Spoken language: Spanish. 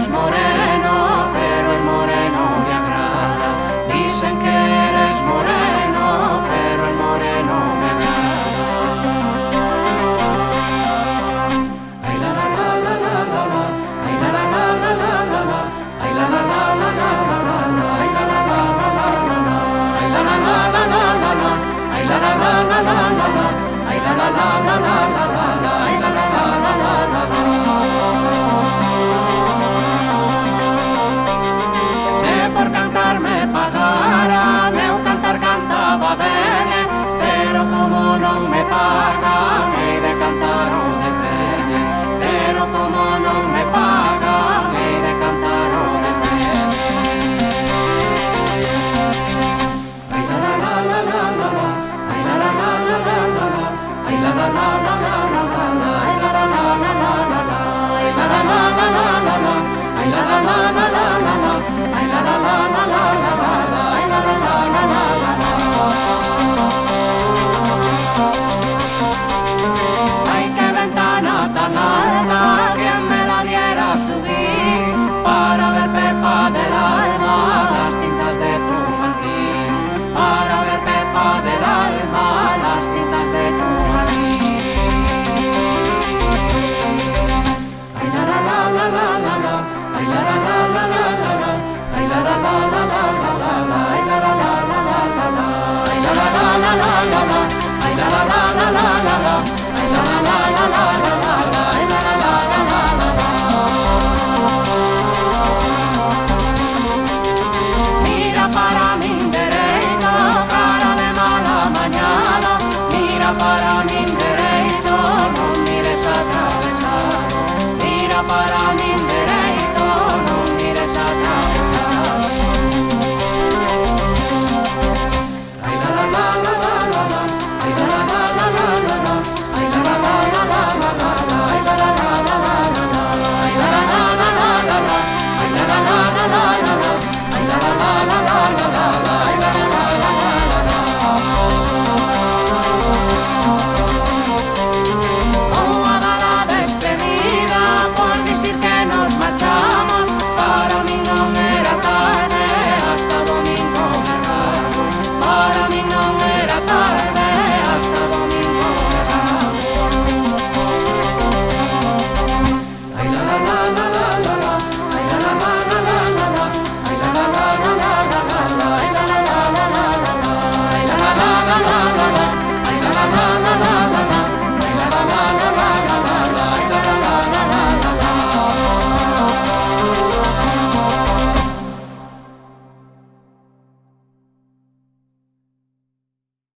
eres moreno, pero el moreno me agrada. Dicen que eres moreno, pero el moreno me agrada. Ay la la la la la la la, ay la la la la la la la, ay la la la la la la la, ay la la la la la la la, ay la la la la la la la, ay la la la la la la la, ay la la la la la la la, ay la la la la la la la. Se por cantar me pagara, meu cantar cantaba bene, pero como non me pagan, hei de cantar o desdene, pero como non me pagan, hei de cantar o desdene. Ay la la la la la la la, ay la la la la la la la, ay la la la la la la la, ay la la la la la la la, ay la la la la la la la, ay la la la la la la la, ay la la la la la la la, ay la la la la la la la. Ay qué ventana tan alta, quien me la diera a subir para ver Pepa del alma, las tintas de tu mantil, para ver Pepa del alma, las tintas de tu mantil. Ay la la la la la la la, ay la la la la la la la, ay la la la la la la la la, ay la la la la la la la, ay la la la la la la la, ay la la la la la la la, ay la la la la la la la.